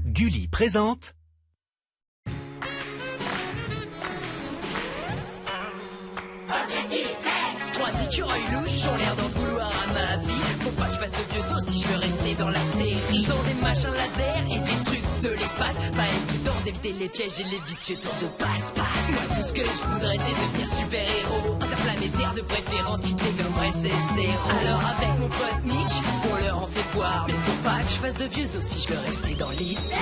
Gulli présente. Trois écureuils louches ont l'air d'en vouloir à ma vie. Faut pas que je fasse de vieux os si je veux rester dans la série. Ils ont des machins laser et des trucs de l'espace. Pas évident d'éviter les pièges et les vicieux tours de passe-passe. Moi tout ce que je voudrais c'est devenir super-héros. Interplanétaire de préférence qui dégommerait ses zéros. Alors avec mon pote Mitch, on leur en fait voir. Mais faut pas que je fasse de vieux os si je veux rester dans l'histoire.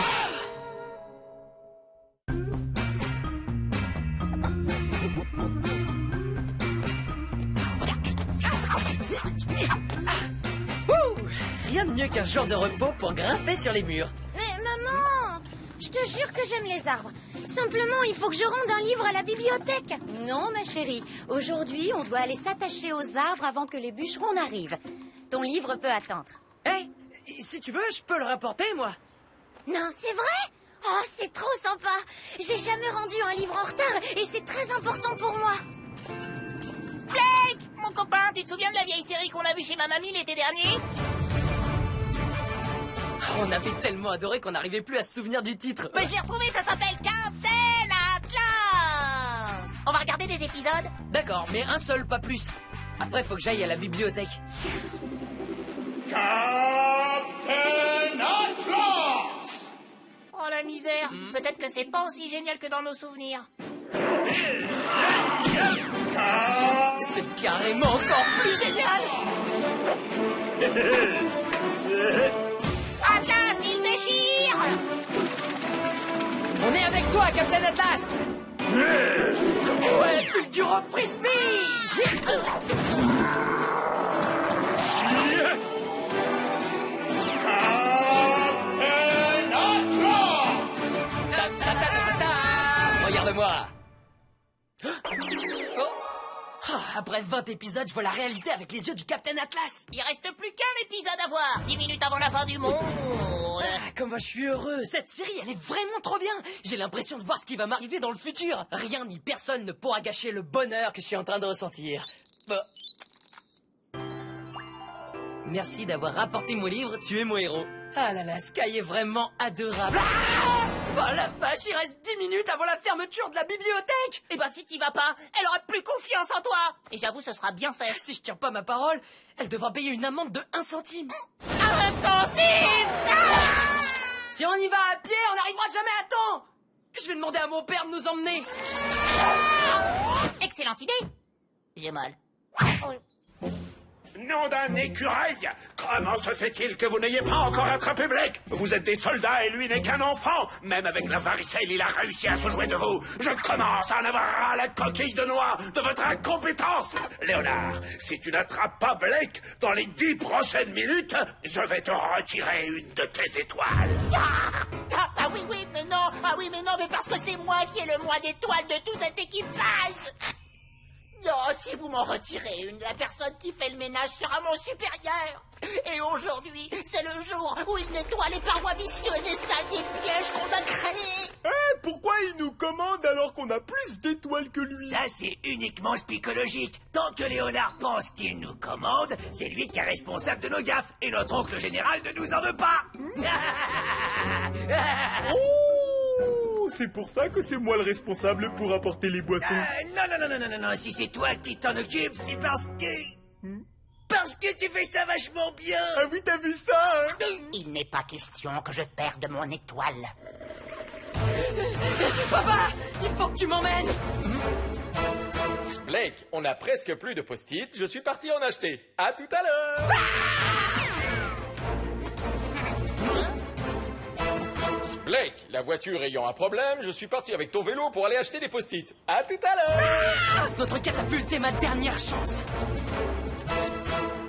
Rien de mieux qu'un jour de repos pour grimper sur les murs. Mais maman, je te jure que j'aime les arbres. Simplement, il faut que je rende un livre à la bibliothèque. Non, ma chérie. Aujourd'hui, on doit aller s'attacher aux arbres avant que les bûcherons n'arrivent. Ton livre peut attendre. Hé, si tu veux, je peux le rapporter, moi. Non, c'est vrai? Oh, c'est trop sympa. J'ai jamais rendu un livre en retard et c'est très important pour moi. Blake, mon copain, tu te souviens de la vieille série qu'on a vue chez ma mamie l'été dernier? On avait tellement adoré qu'on n'arrivait plus à se souvenir du titre. Mais je l'ai retrouvé, ça s'appelle Captain Atlas. On va regarder des épisodes. D'accord, mais un seul, pas plus. Après, faut que j'aille à la bibliothèque. Captain Atlas! Oh la misère, peut-être que c'est pas aussi génial que dans nos souvenirs. C'est carrément encore plus génial. Atlas, il déchire! On est avec toi, Captain Atlas. Ouais, Fulguro Frisbee. Captain Atlas! Regarde-moi. Oh. Après 20 épisodes, je vois la réalité avec les yeux du Captain Atlas. Il reste plus qu'un épisode à voir. 10 minutes avant la fin du monde. Comment je suis heureux. Cette série, elle est vraiment trop bien. J'ai l'impression de voir ce qui va m'arriver dans le futur. Rien ni personne ne pourra gâcher le bonheur que je suis en train de ressentir. Merci d'avoir rapporté mon livre, tu es mon héros. Ah là là, Sky est vraiment adorable. Oh la vache, il reste 10 minutes avant la fermeture de la bibliothèque. Eh ben si t'y vas pas, elle aura plus confiance en toi. Et j'avoue, ce sera bien fait. Si je tiens pas ma parole, elle devra payer une amende de 1 centime. 1 centime! Si on y va à pied, on n'arrivera jamais à temps. Je vais demander à mon père de nous emmener. Excellente idée. J'ai mal. Nom d'un écureuil! Comment se fait-il que vous n'ayez pas encore attrapé Blake? Vous êtes des soldats et lui n'est qu'un enfant! Même avec la varicelle, il a réussi à se jouer de vous! Je commence à en avoir ras la coquille de noix de votre incompétence! Léonard, si tu n'attrapes pas Blake dans les 10 prochaines minutes, je vais te retirer une de tes étoiles! Ah oui, mais non! Ah oui, mais non, mais parce que c'est moi qui ai le moins d'étoiles de tout cet équipage! Non, si vous m'en retirez une, la personne qui fait le ménage sera mon supérieur. Et aujourd'hui, c'est le jour où il nettoie les parois vicieuses et sales des pièges qu'on a créés. Pourquoi il nous commande alors qu'on a plus d'étoiles que lui? Ça, c'est uniquement psychologique. Tant que Léonard pense qu'il nous commande, c'est lui qui est responsable de nos gaffes. Et notre oncle général ne nous en veut pas. Oh, c'est pour ça que c'est moi le responsable pour apporter les boissons. Non. Si c'est toi qui t'en occupes, c'est parce que... Parce que tu fais ça vachement bien. Ah oui, t'as vu ça, hein? Il n'est pas question que je perde mon étoile. Papa, il faut que tu m'emmènes. Blake, on a presque plus de post-it. Je suis parti en acheter. À tout à l'heure. Blake, la voiture ayant un problème, je suis parti avec ton vélo pour aller acheter des post-it. À tout à l'heure. Notre catapulte est ma dernière chance.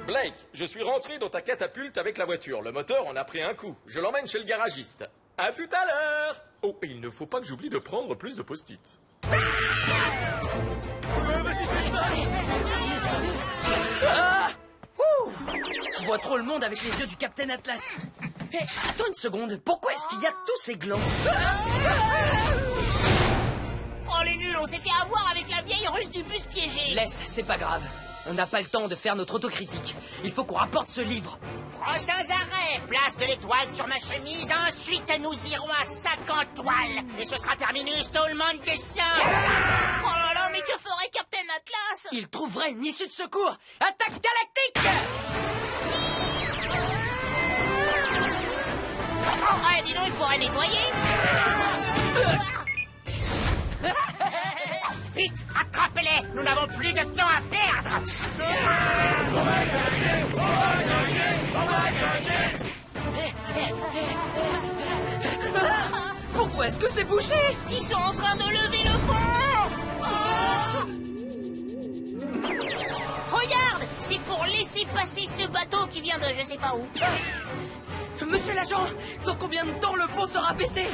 Blake, je suis rentré dans ta catapulte avec la voiture. Le moteur en a pris un coup. Je l'emmène chez le garagiste. À tout à l'heure. Oh, et il ne faut pas que j'oublie de prendre plus de post-it. Ah! Ouh! Je vois trop le monde avec les yeux du Captain Atlas. Hé, attends une seconde. Pourquoi est-ce qu'il y a tous ces glands? Oh les nuls, on s'est fait avoir avec la vieille russe du bus piégé. Laisse, c'est pas grave. On n'a pas le temps de faire notre autocritique. Il faut qu'on rapporte ce livre. Prochains arrêts, place de l'étoile sur ma chemise, ensuite nous irons à 50 toiles. Et ce sera terminus, tout le monde descend. Oh là là, mais que ferait Captain Atlas? Il trouverait une issue de secours. Attaque galactique! Oh, ouais, dis donc, il pourrait nettoyer. Vite, attrapez-les, nous n'avons plus de temps à perdre. Pourquoi est-ce que c'est bouché? Ils sont en train de lever le pont. Regarde, c'est pour laisser passer ce bateau qui vient de je sais pas où. Monsieur l'agent, dans combien de temps le pont sera baissé?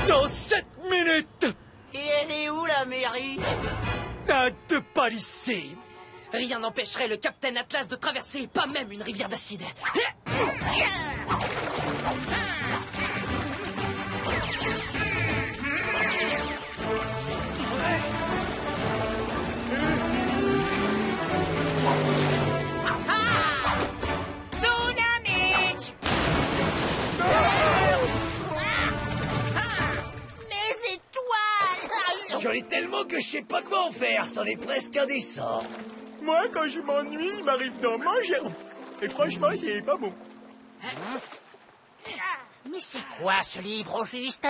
Dans 7 minutes! Et elle est où, la mairie? À 2 pas d'ici. Rien n'empêcherait le Captain Atlas de traverser, pas même une rivière d'acide. J'en ai tellement que je sais pas quoi en faire, c'en est presque indécent. Moi, quand je m'ennuie, il m'arrive d'en manger. Et franchement, c'est pas bon. Mais c'est quoi ce livre au juste?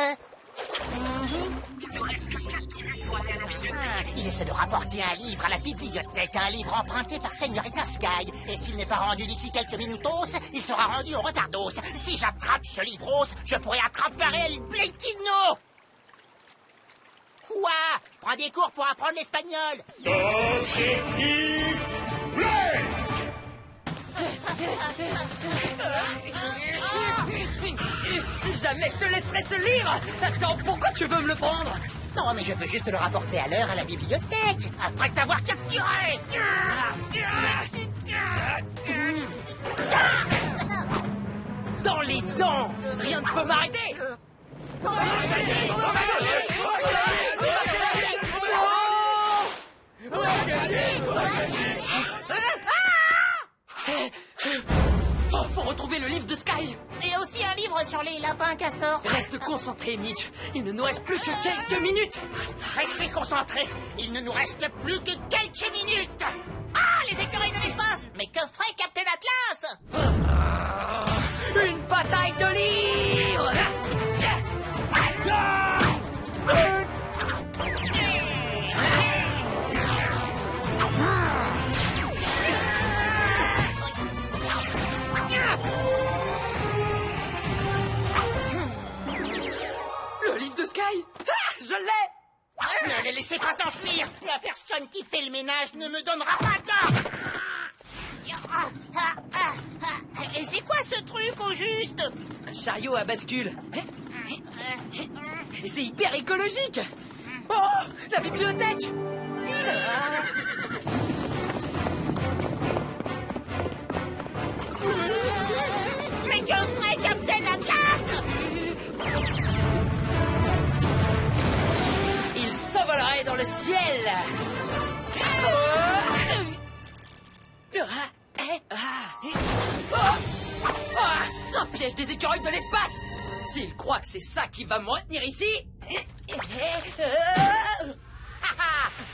Il essaie de rapporter un livre à la bibliothèque, un livre emprunté par Señorita Sky. Et s'il n'est pas rendu d'ici quelques minutos, il sera rendu au retardos. Si j'attrape ce livros, je pourrais attraper El Blequino. Quoi? Je prends des cours pour apprendre l'espagnol. Objectif plein! Jamais je te laisserai ce livre! Attends, pourquoi tu veux me le prendre? Non, mais je veux juste le rapporter à l'heure à la bibliothèque, après t'avoir capturé. Dans les dents! Rien ne peut m'arrêter! Oh, faut retrouver le livre de Sky! Et aussi un livre sur les lapins castors. Reste concentré, Mitch. Il ne nous reste plus que quelques minutes. Restez concentrés. Il ne nous reste plus que quelques minutes. Ah, les écureuils de l'espace. Mais que ferait Captain Atlas? Une bataille de livres! Le livre de Sky! Ah, je l'ai! Ne les laissez pas s'enfuir. La personne qui fait le ménage ne me donnera pas d'ordre. Et c'est quoi ce truc au juste? Un chariot à bascule. C'est hyper écologique. Oh, la bibliothèque. Mais que ferait Captain Atlas? Il s'envolerait dans le ciel. Un piège des écureuils de l'espace. S'il croit que c'est ça qui va me retenir ici...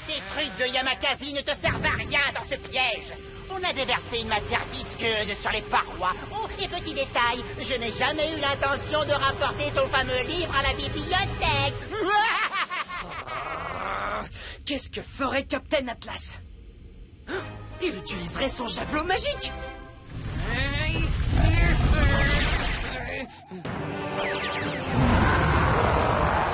Tes trucs de Yamakasi ne te servent à rien dans ce piège. On a déversé une matière visqueuse sur les parois. Oh, et petit détail, je n'ai jamais eu l'intention de rapporter ton fameux livre à la bibliothèque. Qu'est-ce que ferait Captain Atlas? Il utiliserait son javelot magique.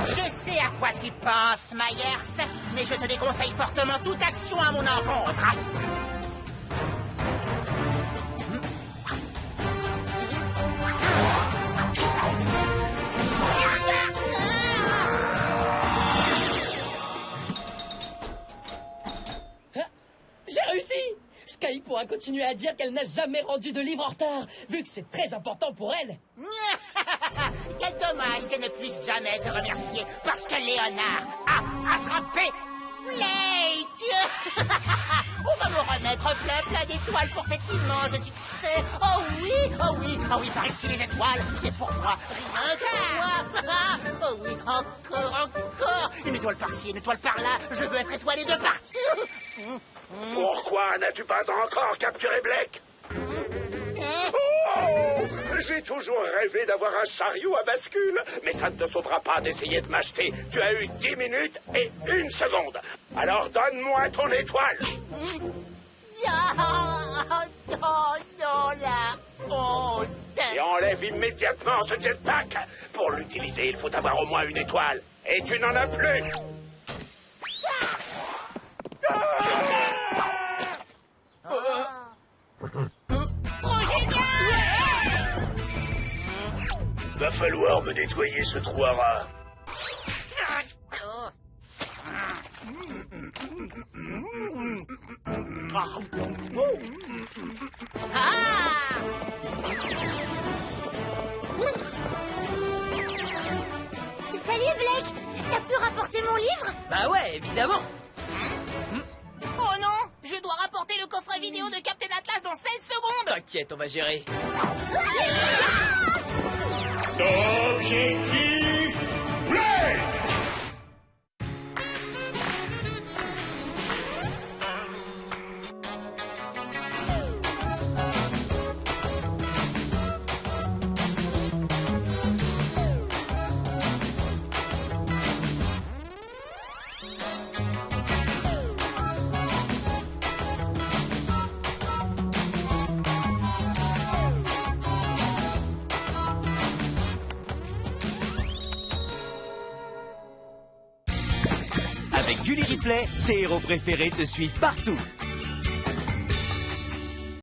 Je sais à quoi tu penses, Myers, mais je te déconseille fortement toute action à mon encontre. J'ai réussi! Sky pourra continuer à dire qu'elle n'a jamais rendu de livre en retard, vu que c'est très important pour elle. Quel dommage qu'elle ne puisse jamais te remercier, parce que Léonard a attrapé Blake. On va me remettre plein d'étoiles pour cet immense succès. Oh oui, par ici les étoiles, c'est pour moi, rien que moi. Oh oui, encore. Une étoile par-ci, une étoile par-là, je veux être étoilé de partout. Pourquoi n'as-tu pas encore capturé Blake? Oh, j'ai toujours rêvé d'avoir un chariot à bascule, mais ça ne te sauvera pas d'essayer de m'acheter. Tu as eu 10 minutes et 1 seconde. Alors donne-moi ton étoile. Non, la honte. Et enlève immédiatement ce jetpack. Pour l'utiliser, il faut avoir au moins une étoile. Et tu n'en as plus. Trop génial! Va falloir me nettoyer ce trou à rats. Salut Blake, t'as pu rapporter mon livre? Bah ouais, évidemment. Oh non, je dois rapporter le coffret vidéo de Captain Atlas dans 16 secondes. T'inquiète, on va gérer. Objectif Blake! Avec Gulli Replay, tes héros préférés te suivent partout.